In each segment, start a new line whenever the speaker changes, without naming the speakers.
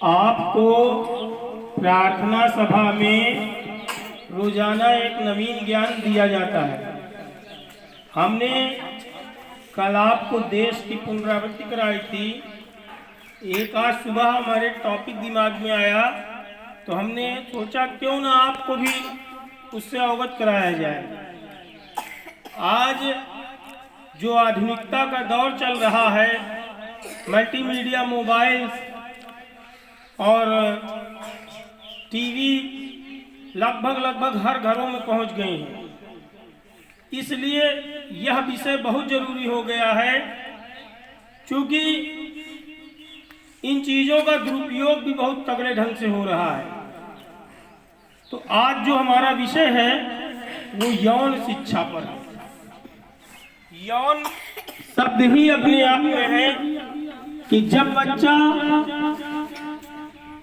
आपको प्रार्थना सभा में रोजाना एक नवीन ज्ञान दिया जाता है। हमने कल आपको देश की पुनरावृत्ति कराई थी। एक आज सुबह हमारे टॉपिक दिमाग में आया तो हमने सोचा क्यों ना आपको भी उससे अवगत कराया जाए। आज जो आधुनिकता का दौर चल रहा है, मल्टीमीडिया, मोबाइल और टीवी लगभग हर घरों में पहुंच गए हैं, इसलिए यह विषय बहुत जरूरी हो गया है। क्योंकि इन चीजों का दुरुपयोग भी बहुत तगड़े ढंग से हो रहा है। तो आज जो हमारा विषय है वो यौन शिक्षा पर है। यौन शब्द ही अपने आप में है कि जब बच्चा,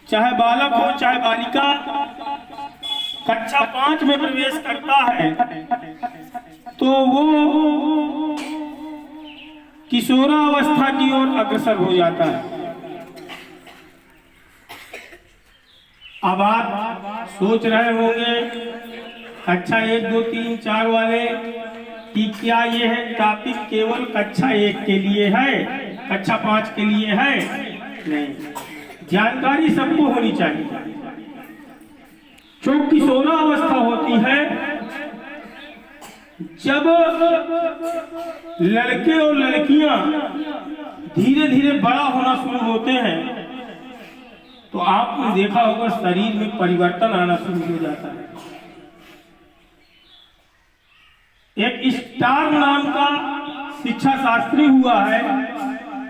चाहे बालक हो चाहे बालिका, कक्षा 5 में प्रवेश करता है तो वो किशोरावस्था की ओर अग्रसर हो जाता है। अब आप सोच रहे होंगे कक्षा 1, 2, 3, 4 वाले कि क्या ये है टॉपिक केवल कक्षा 1 के लिए है, कक्षा 5 के लिए है? नहीं, जानकारी सबको होनी चाहिए। जो किशोरावस्था होती है, जब लड़के और लड़कियां धीरे धीरे बड़ा होना शुरू होते हैं तो आपने देखा होगा शरीर में परिवर्तन आना शुरू हो जाता है। एक स्टार नाम का शिक्षा शास्त्री हुआ है,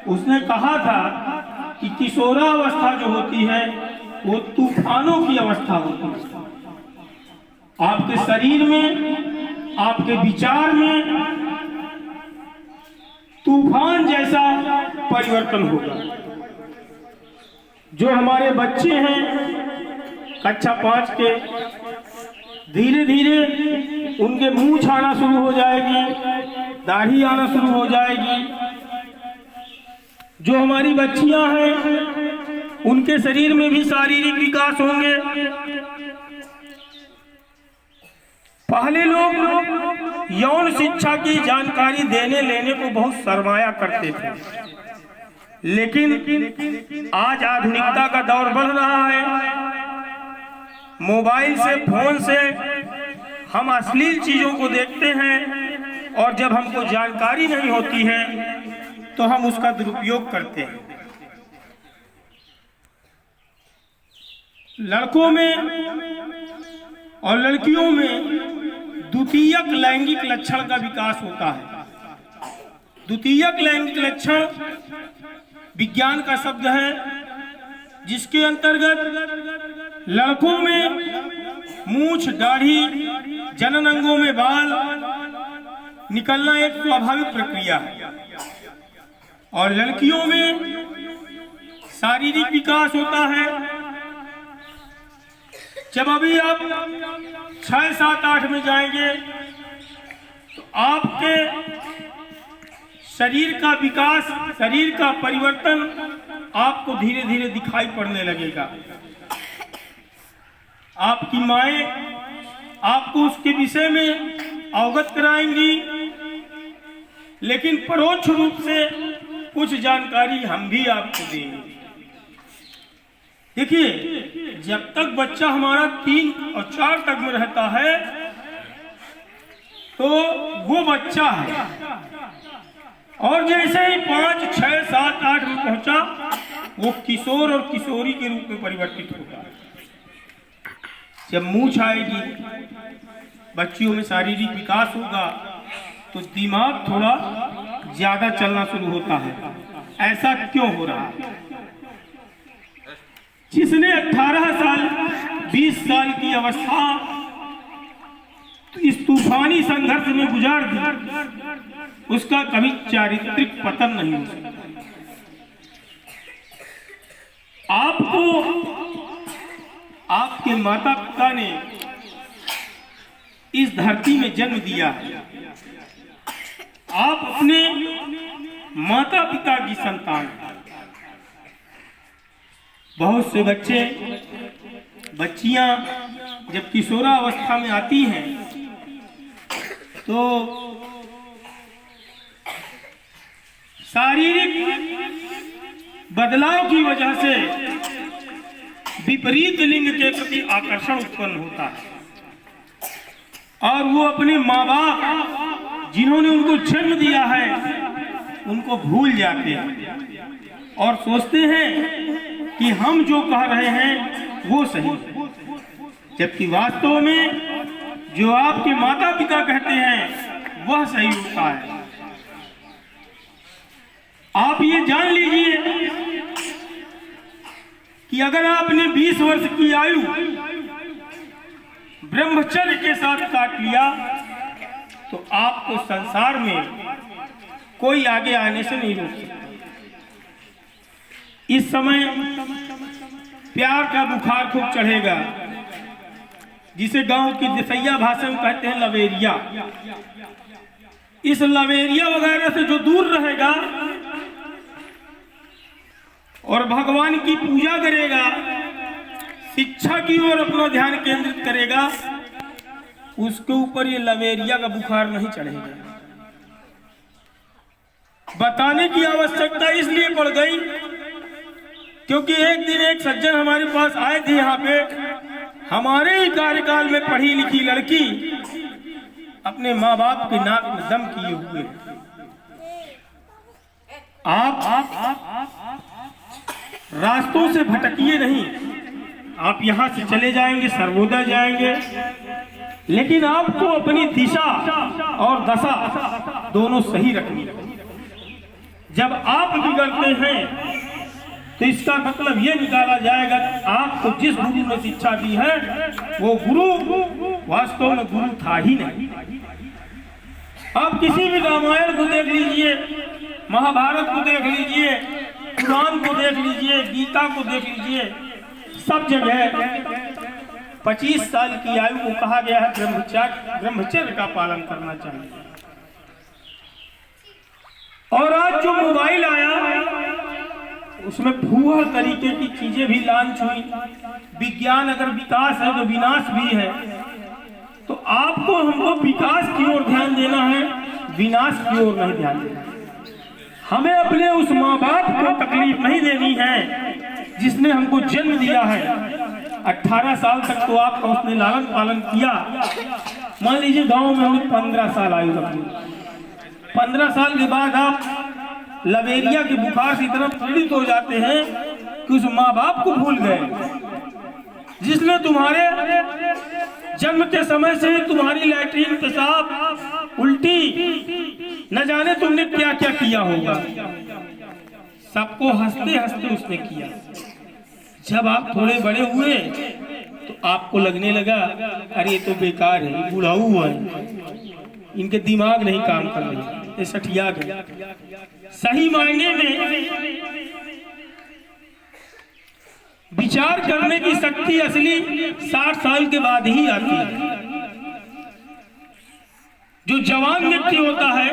उसने कहा था कि किशोरावस्था जो होती है वो तूफानों की अवस्था होती है। आपके शरीर में, आपके विचार में तूफान जैसा परिवर्तन होगा। जो हमारे बच्चे हैं कक्षा 5 के, धीरे धीरे उनके मुंह छाना शुरू हो जाएगी, दाढ़ी आना शुरू हो जाएगी। जो हमारी बच्चियां हैं उनके शरीर में भी शारीरिक विकास होंगे। पहले लोग यौन शिक्षा की जानकारी देने लेने को बहुत शर्माया करते थे, लेकिन आज आधुनिकता का दौर बढ़ रहा है। मोबाइल से, फोन से हम अश्लील चीजों को देखते हैं और जब हमको जानकारी नहीं होती है तो हम उसका दुरुपयोग करते हैं। लड़कों में और लड़कियों में द्वितीयक लैंगिक लक्षण का विकास होता है। द्वितीयक लैंगिक लक्षण विज्ञान का शब्द है, जिसके अंतर्गत लड़कों में मूंछ, दाढ़ी, जनन अंगों में बाल निकलना एक स्वाभाविक प्रक्रिया है और लड़कियों में शारीरिक विकास होता है। जब अभी आप 6, 7, 8 में जाएंगे तो आपके शरीर का विकास, शरीर का परिवर्तन आपको धीरे धीरे दिखाई पड़ने लगेगा। आपकी माएं आपको उसके विषय में अवगत कराएंगी, लेकिन परोक्ष रूप से कुछ जानकारी हम भी आपको देंगे। देखिए, जब तक बच्चा हमारा 3 और 4 तक में रहता है तो वो बच्चा है, और जैसे ही 5, 6, 7, 8 में पहुंचा वो किशोर और किशोरी के रूप में परिवर्तित होगा। जब मूंछ आएगी, बच्चियों में शारीरिक विकास होगा तो दिमाग थोड़ा ज्यादा चलना शुरू होता है। ऐसा क्यों हो रहा है? जिसने 18 साल, 20 साल की अवस्था इस तूफानी संघर्ष में गुजार दी, उसका कभी चारित्रिक पतन नहीं हो सकता। आपको आपके माता पिता ने इस धरती में जन्म दिया है। आप अपने माता पिता की संतान हैं। बहुत से बच्चे बच्चियां जब किशोरावस्था में आती हैं तो शारीरिक बदलाव की वजह से विपरीत लिंग के प्रति आकर्षण उत्पन्न होता है और वो अपने माँ बाप जिन्होंने उनको जन्म दिया है उनको भूल जाते हैं और सोचते हैं कि हम जो कह रहे हैं वो सही, जबकि वास्तव में जो आपके माता पिता कहते हैं वह सही होता है। आप ये जान लीजिए कि अगर आपने 20 वर्ष की आयु ब्रह्मचर्य के साथ काट लिया तो आपको संसार में कोई आगे आने से नहीं रोक सकता। इस समय प्यार का बुखार खूब चढ़ेगा, जिसे गांव की देसैया भाषा में कहते हैं लवेरिया। इस लवेरिया वगैरह से जो दूर रहेगा और भगवान की पूजा करेगा, शिक्षा की ओर अपना ध्यान केंद्रित करेगा, उसके ऊपर ये लवेरिया का बुखार नहीं चढ़ेगा। बताने की आवश्यकता इसलिए पड़ गई क्योंकि एक दिन एक सज्जन हमारे पास आए थे यहाँ पे, हमारे ही कार्यकाल में पढ़ी लिखी लड़की अपने माँ बाप के नाक में दम किए हुए। आप रास्तों से भटकिए नहीं, आप यहाँ से चले जाएंगे सर्वोदय जाएंगे, लेकिन आपको अपनी दिशा और दशा दोनों सही रखनी है। जब आप बिगड़ते हैं तो इसका मतलब ये निकाला जाएगा कि आपको जिस गुरु ने शिक्षा दी है वो गुरु वास्तव में गुरु था ही नहीं। आप किसी भी रामायण को देख लीजिए, महाभारत को देख लीजिए, कुरान को देख लीजिए, गीता को देख लीजिए, सब जगह 25 साल की आयु को कहा गया है ब्रह्मचर्य का पालन करना चाहिए। और आज जो मोबाइल आया उसमें फूहड़ तरीके की चीजें भी लॉन्च हुई। विज्ञान अगर विकास है तो विनाश भी है, तो आपको हमको विकास की ओर ध्यान देना है, विनाश की ओर नहीं ध्यान देना। हमें अपने उस माँ बाप को तकलीफ नहीं देनी है जिसने हमको जन्म दिया है। 18 साल तक तो आपका उसने लालन पालन किया। मान लीजिए गांव में हमने 15 साल आयु रखी, 15 साल के बाद आप लवेरिया के बुखार से इतना पीड़ित हो जाते हैं कि उस माँ बाप को भूल गए जिसने तुम्हारे जन्म के समय से तुम्हारी लैट्रीन, पेशाब, उल्टी न जाने तुमने क्या क्या किया होगा, सबको हंसते हंसते उसने किया। जब आप थोड़े बड़े हुए तो आपको लगने लगा अरे ये तो बेकार है, बुढ़ाऊ है, इनके दिमाग नहीं काम कर रहे, ये सठिया गए। सही मायने में विचार करने की शक्ति असली 60 साल के बाद ही आती है। जो जवान व्यक्ति होता है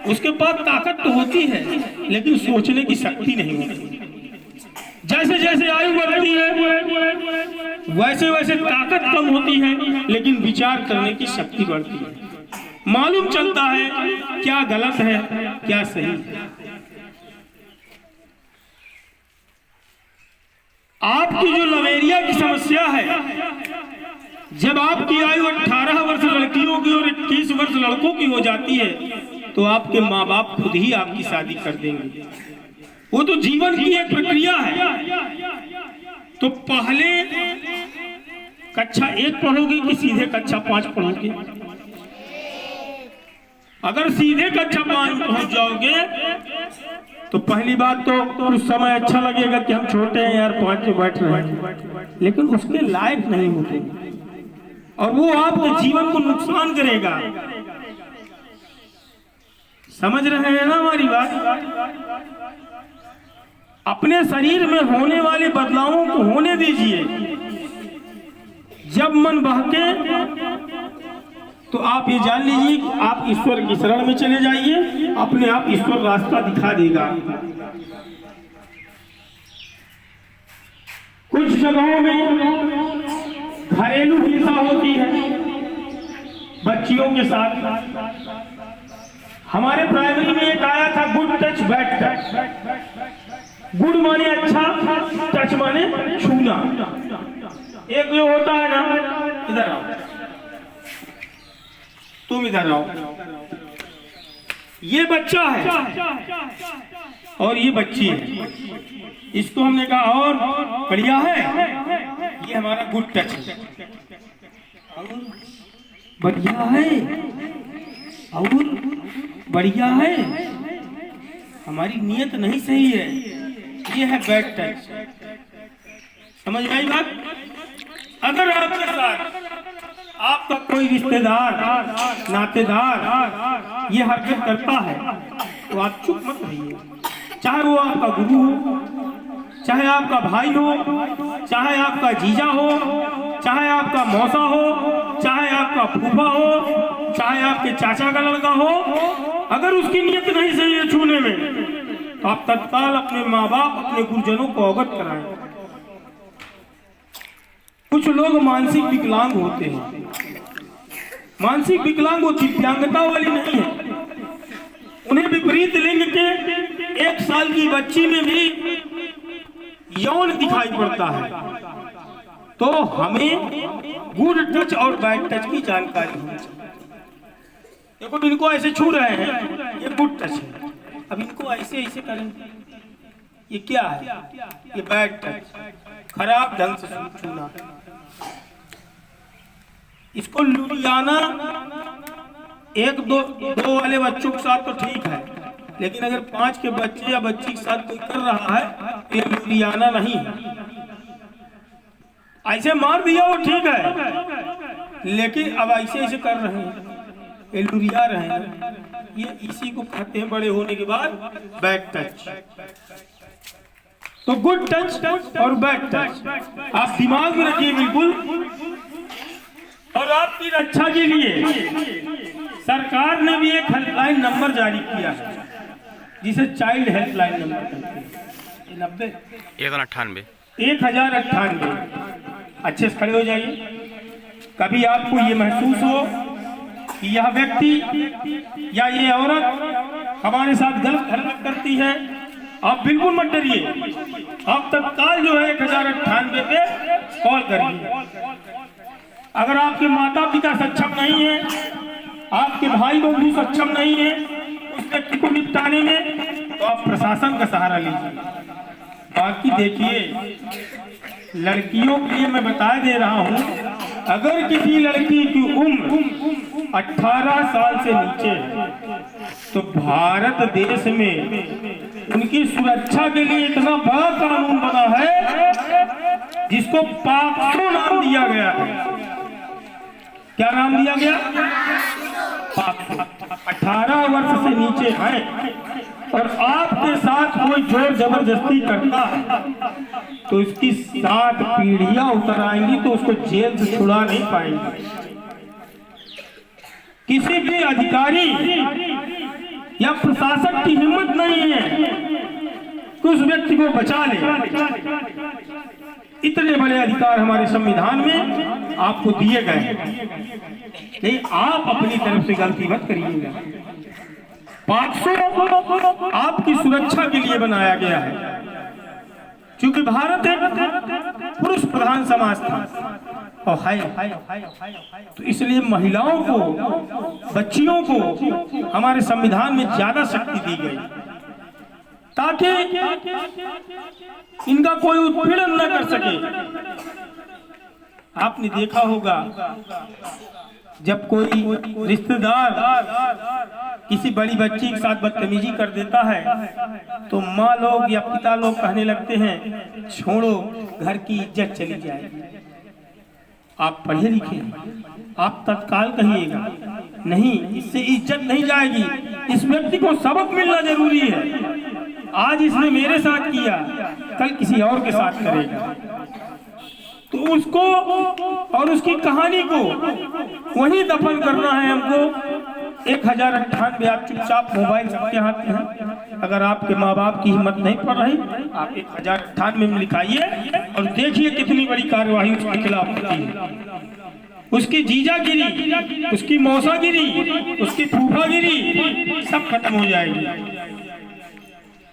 उसके पास ताकत तो होती है लेकिन सोचने की शक्ति नहीं होती। जैसे जैसे आयु बढ़ती है वैसे वैसे ताकत कम होती है लेकिन विचार करने की शक्ति बढ़ती है। मालूम चलता है क्या गलत है क्या सही है। आपकी जो लवेरिया की समस्या है, जब आपकी आयु 18 वर्ष लड़कियों की और 21 वर्ष लड़कों की हो जाती है तो आपके माँ बाप खुद ही आपकी शादी कर देंगे। वो तो जीवन की एक प्रक्रिया है। तो पहले कक्षा 1 पढ़ोगे कि सीधे कक्षा 5 पढ़ोगे? अगर सीधे कक्षा 5 पहुंच जाओगे तो पहली बात तो उस समय अच्छा लगेगा कि हम छोटे हैं यार, 5 पे बैठ रहे हैं, लेकिन उसके लायक नहीं होते और वो आपके जीवन को नुकसान करेगा। समझ रहे हैं ना हमारी बात? अपने शरीर में होने वाले बदलावों को होने दीजिए। जब मन बहके तो आप ये जान लीजिए कि आप ईश्वर की शरण में चले जाइए, अपने आप ईश्वर रास्ता दिखा देगा। कुछ जगहों में घरेलू हिंसा होती है बच्चियों के साथ। हमारे प्राइमरी में एक आया था good touch bad touch. Good माने अच्छा, टच माने छूना। एक जो होता है ना, इधर आओ, तुम इधर आओ, ये बच्चा है और ये बच्ची है, इसको हमने कहा और बढ़िया है, ये हमारा गुड टच है। और बढ़िया है और बढ़िया है, हमारी नीयत नहीं सही है, ये है बैड टच। समझ में आई बात? अगर आपके साथ आपका कोई रिश्तेदार नातेदार ये हरकत करता है तो आप चुप मत रहिए, चाहे वो आपका गुरु हो, चाहे आपका भाई हो, चाहे आपका जीजा हो, चाहे आपका मौसा हो, चाहे आपका फूफा हो, चाहे आपके चाचा का लड़का हो। अगर उसकी नीयत नहीं सही है छूने में तो आप तत्काल अपने माँ बाप, अपने गुरुजनों को अवगत कराएं। कुछ लोग मानसिक विकलांग होते हैं, मानसिक विकलांग वो दिव्यांगता वाली नहीं है, उन्हें विपरीत लिंग के 1 साल की बच्ची में भी यौन दिखाई पड़ता है। तो हमें गुड टच और बैड टच की जानकारी होनी चाहिए। देखो इनको ऐसे छू रहे हैं, ये गुड टच है, अब इनको ऐसे ऐसे करेंगे, ये क्या है? ये बैड टच, खराब ढंग से छूना। इसको लुधियाना 1-2 वाले बच्चों के साथ तो ठीक है, लेकिन अगर 5 के बच्चे या बच्ची के साथ कोई कर रहा है तो ये लुधियाना नहीं है। ऐसे मार दिया वो ठीक है, लेकिन अब ऐसे ऐसे कर रहे हैं, ये लुरिया रहे हैं, ये इसी को कहते हैं बड़े होने के बाद बैड टच। तो गुड टच और बैड टच आप दिमाग में रखिए बिल्कुल। और आपकी रक्षा के लिए सरकार ने भी एक हेल्पलाइन नंबर जारी किया है, जिसे चाइल्ड हेल्पलाइन नंबर कहते हैं। 1098। अच्छे से खड़े हो जाइए। कभी आपको ये महसूस हो कि यह व्यक्ति या ये औरत हमारे साथ गलत हरकत करती है, आप बिल्कुल मत डरिए, आप तत्काल जो है 1098 पे कॉल करिए। अगर आपके माता पिता सक्षम नहीं है, आपके भाई बंधु सक्षम नहीं है उस व्यक्ति को निपटाने में, तो आप प्रशासन का सहारा लीजिए। बाकी देखिए, लड़कियों के लिए मैं बता दे रहा हूं, अगर किसी लड़की की उम्र 18 साल से नीचे है तो भारत देश में उनकी सुरक्षा के लिए इतना बड़ा कानून बना है जिसको पाक्सो नाम दिया गया है। क्या नाम दिया गया? पाक्सो। 18 वर्ष से नीचे है और आपके साथ कोई जोर जबरदस्ती करता है तो इसकी 7 पीढ़ियां उतर आएंगी, तो उसको जेल से छुड़ा नहीं पाएंगे। किसी भी अधिकारी या प्रशासक की हिम्मत नहीं है कि उस व्यक्ति को बचा ले। इतने बड़े अधिकार हमारे संविधान में आपको दिए गए, नहीं आप अपनी तरफ से गलती मत करिएगा। पाक्सो आपकी सुरक्षा के लिए बनाया गया है, क्योंकि भारत एक पुरुष प्रधान समाज था और है, तो इसलिए महिलाओं को, बच्चियों को हमारे संविधान में ज्यादा शक्ति दी गई ताकि इनका कोई उत्पीड़न न कर सके। आपने देखा होगा जब कोई रिश्तेदार किसी बड़ी बच्ची के साथ बदतमीजी कर देता है तो माँ लोग या पिता लोग कहने लगते हैं छोड़ो, घर की इज्जत चली जाएगी। आप पढ़े लिखे, आप तत्काल कहिएगा नहीं, इससे इज्जत नहीं जाएगी, इस व्यक्ति को सबक मिलना जरूरी है। आज इसने मेरे साथ किया, कल किसी और के साथ करेगा, तो उसको और उसकी कहानी को वहीं दफन करना है हमको। 1098 आप चुपचाप मोबाइल सबके हाथ में है। अगर आपके माँ बाप की हिम्मत नहीं पड़ रही, आप 1098 में लिखाइए और देखिए कितनी बड़ी कार्यवाही उसके खिलाफ होती है। उसकी जीजागिरी, उसकी मौसागिरी, उसकी फूफागिरी सब खत्म हो जाएगी।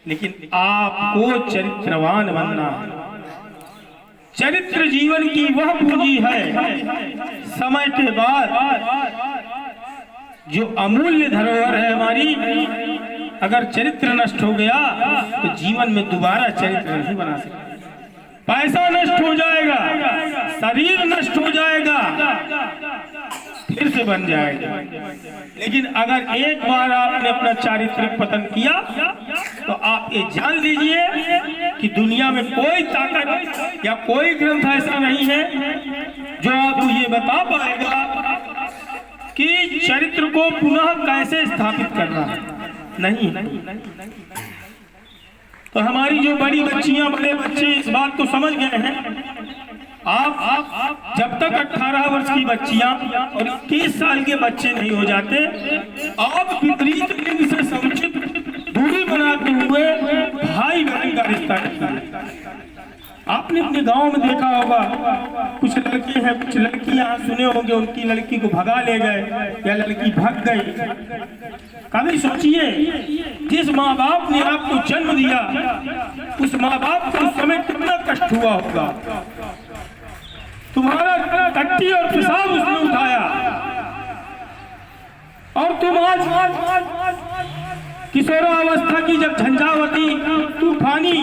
लेकिन आपको चरित्रवान बनना है। चरित्र जीवन की वह पूंजी है, समय के बाद जो अमूल्य धरोहर है हमारी। अगर चरित्र नष्ट हो गया तो जीवन में दोबारा चरित्र नहीं बना सकते। पैसा नष्ट हो जाएगा, शरीर नष्ट हो जाएगा, फिर से बन जाएगा। लेकिन अगर एक बार आपने अपना चारित्रिक पतन किया तो आप ये जान लीजिए कि दुनिया में कोई ताकत या कोई ग्रंथ ऐसा नहीं है जो आपको ये बता पाएगा कि चरित्र को पुनः कैसे स्थापित करना है। नहीं। तो हमारी जो बड़ी बच्चियां, बड़े बच्चे इस बात को समझ गए हैं। आप जब तक 18 वर्ष की बच्चियां और 21 साल के बच्चे नहीं हो जाते, आप विपरीत लिंग से समुचित दूरी बनाते हुए भाई बहन का रिश्ता रखिए। आपने अपने गांव में देखा होगा, कुछ लड़के हैं, कुछ लड़कियां सुने होंगे उनकी लड़की को भगा ले गए या लड़की भाग गई। कभी सोचिए, जिस माँ बाप ने आपको जन्म दिया उस माँ बाप को उस समय कितना कष्ट हुआ होगा। तुम्हारा टट्टी और पेशाब उसने उठाया और तुम आज किशोरावस्था की जब झंझावती तूफानी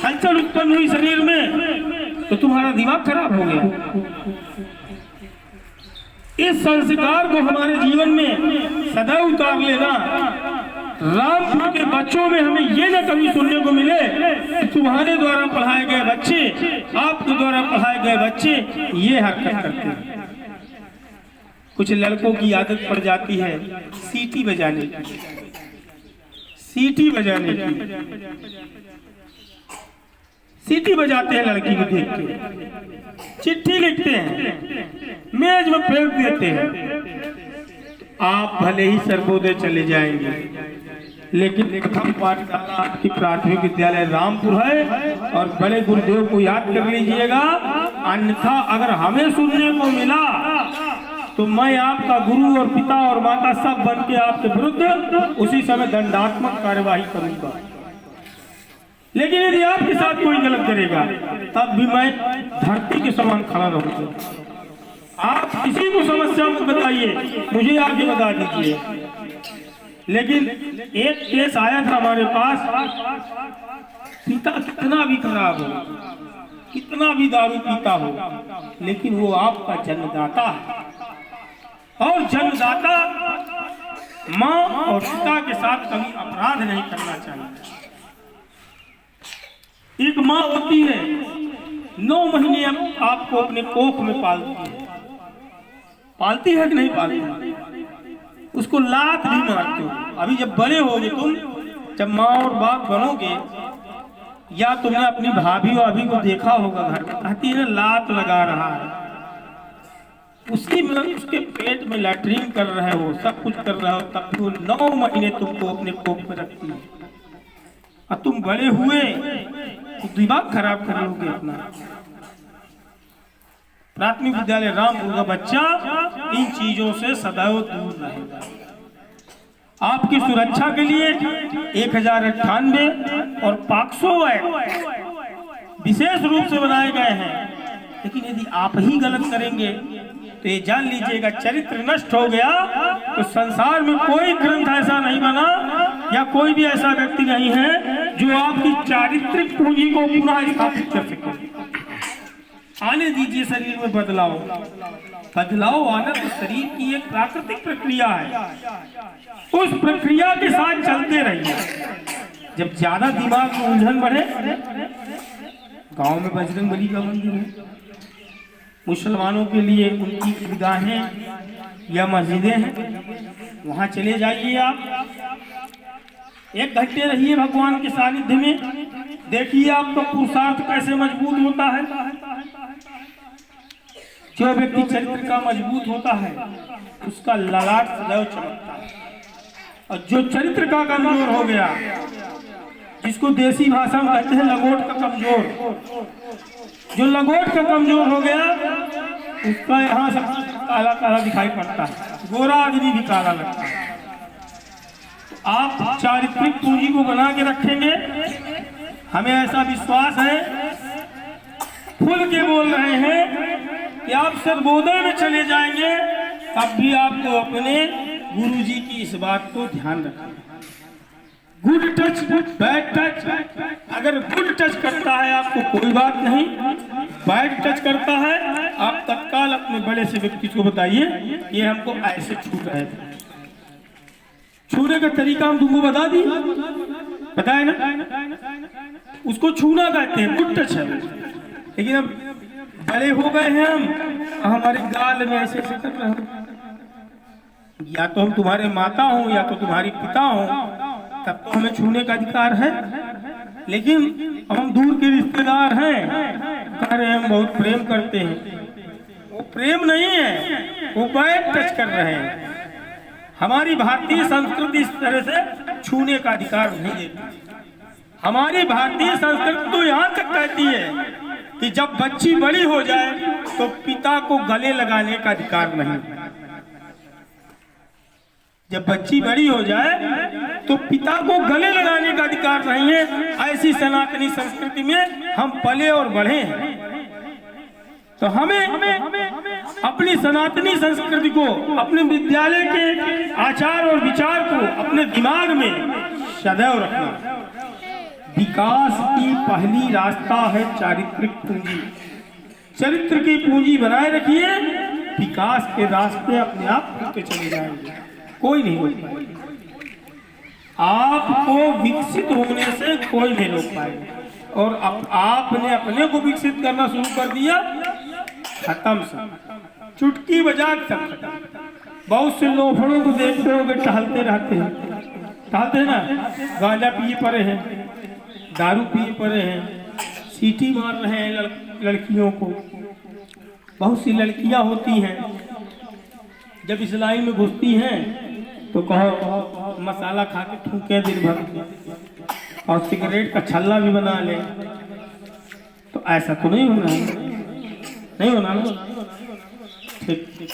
हलचल उत्पन्न हुई शरीर में तो तुम्हारा दिमाग खराब हो गया। इस संस्कार को हमारे जीवन में सदैव उतार लेना। रामपुर के बच्चों में हमें ये न कभी सुनने को मिले कि तुम्हारे द्वारा पढ़ाए गए बच्चे, आपके द्वारा पढ़ाए गए बच्चे ये हरकत करते हैं। कुछ लड़कों की आदत पड़ जाती है सीटी बजाने की, सीटी बजाने की। सीटी बजाते हैं लड़की को देख के, चिट्ठी लिखते हैं, मेज में फेंक देते हैं। आप भले ही सर्वोदय चले जाएंगे, लेकिन प्रथम पाठशाला आपकी प्राथमिक विद्यालय रामपुर है और बड़े गुरुदेव को याद कर लीजिएगा। अन्यथा अगर हमें सुनने को मिला तो मैं आपका गुरु और पिता और माता सब बन के आपके विरुद्ध उसी समय दंडात्मक कार्यवाही करूंगा। लेकिन यदि आपके साथ कोई गलत करेगा तब भी मैं धरती के समान खड़ा रहूंगा। आप किसी को समस्या मत बताइए, मुझे आगे बता दीजिए। लेकिन एक केस आया था हमारे पास, पिता कितना भी खराब हो, कितना भी दारू पीता हो, लेकिन वो आपका जन्मदाता है और जन्मदाता माँ और पिता के साथ कभी अपराध नहीं करना चाहिए। एक माँ होती है 9 महीने आपको अपने कोख में पालती है कि नहीं पालती? उसको लात भी मारते हो। अभी जब बड़े होगे तुम, जब माँ और बाप बनोगे, या तुमने अपनी भाभी वाभी को देखा होगा घर में, कहती है ना लात लगा रहा है, उसके पेट में लैट्रिन कर रहे हो, सब कुछ कर रहे हो, तब भी वो 9 महीने तुमको अपने कोख में रखती है। और तुम बड़े हुए तो दिमाग खराब कर लोगे अपना। प्राथमिक विद्यालय रामपुर का बच्चा इन चीजों से सदैव दूर रहेगा। आपकी सुरक्षा के लिए 1098 और पाक्सो एक्ट विशेष रूप से बनाए गए हैं। लेकिन यदि आप ही गलत करेंगे तो ये जान लीजिएगा, चरित्र नष्ट हो गया तो संसार में कोई ग्रंथ ऐसा नहीं बना या कोई भी ऐसा व्यक्ति नहीं है जो आपकी चारित्रिक पूंजी को पुनः स्थापित कर सके। आने दीजिए शरीर में बदलाव। बदलाव आना तो शरीर की एक प्राकृतिक प्रक्रिया है, उस प्रक्रिया के साथ चलते रहिए। जब ज्यादा दिमाग में उलझन बढ़े, गांव में बजरंगबली का मंदिर है, मुसलमानों के लिए उनकी ईदगाहें या मस्जिदें हैं, वहां चले जाइए। आप 1 घंटे रहिए भगवान के सानिध्य में, देखिए आपका पुरुषार्थ कैसे मजबूत होता है। जो व्यक्ति चरित्र का मजबूत होता है उसका ललाट सदैव चमकता है, और जो चरित्र का कमजोर हो गया, जिसको देसी भाषा में कहते हैं लगोट का कमजोर, जो लगोट का कमजोर हो गया उसका यहाँ सब काला काला दिखाई पड़ता है, गोरा आदमी भी काला लगता है। आप चारित्रिक पूंजी को बना के रखेंगे, हमें ऐसा विश्वास है, खुल के बोल रहे हैं कि आप सर्वोदय में चले जाएंगे, तब भी आपको अपने गुरुजी की इस बात को ध्यान रखना। गुड टच बैड टच, अगर गुड टच करता है आपको कोई बात नहीं, बैड टच करता है आप तत्काल अपने बड़े से व्यक्ति को बताइए ये हमको ऐसे छू रहे थे। छूने का तरीका हम तुमको बता दी, बताए ना, उसको छूना कहते हैं, गुड टच है। लेकिन अब बड़े हो गए हैं हम, हमारे गाल में ऐसे ऐसे कर रहे हैं, या तो हम तुम्हारे माता हो या तो तुम्हारी पिता हो, तब तो हमें छूने का अधिकार है। लेकिन हम दूर के रिश्तेदार हैं, कह रहे हैं हम बहुत प्रेम करते हैं, वो प्रेम नहीं है, वो बैड टच कर रहे हैं। हमारी भारतीय संस्कृति इस तरह से छूने का अधिकार नहीं देती। हमारी भारतीय संस्कृति तो यहाँ तक कहती है कि जब बच्ची बड़ी हो जाए तो पिता को गले लगाने का अधिकार नहीं। जब बच्ची बड़ी हो जाए तो पिता को गले लगाने का अधिकार नहीं है। ऐसी सनातनी संस्कृति में हम पले और बढ़े हैं, तो हमें अपनी सनातनी संस्कृति को, अपने विद्यालय के आचार और विचार को अपने दिमाग में सदैव रखना। विकास की पहली रास्ता है चारित्रिक पूंजी। चरित्र की पूंजी बनाए रखिए, विकास के रास्ते अपने आप खुलते चले जाएंगे, कोई नहीं रोक पाएगा। आपको विकसित होने से कोई नहीं रोक पाएगा, और अब आपने अपने को विकसित करना शुरू कर दिया, खत्म सब, चुटकी बजा सब खत्म। बहुत से लोफड़ों को देखते हो टहलते रहते हैं, टहलते हैं ना, गांजा पिए पड़े हैं, दारू पिए पड़े हैं, सीटी मार रहे हैं लड़कियों को। बहुत सी लड़कियां होती हैं जब इस लाइन में घुसती हैं तो कहो मसाला खा के थूके दिन भर और सिगरेट का छल्ला भी बना ले, तो ऐसा तो नहीं होना है, नहीं होना ना। ठीक ठीक।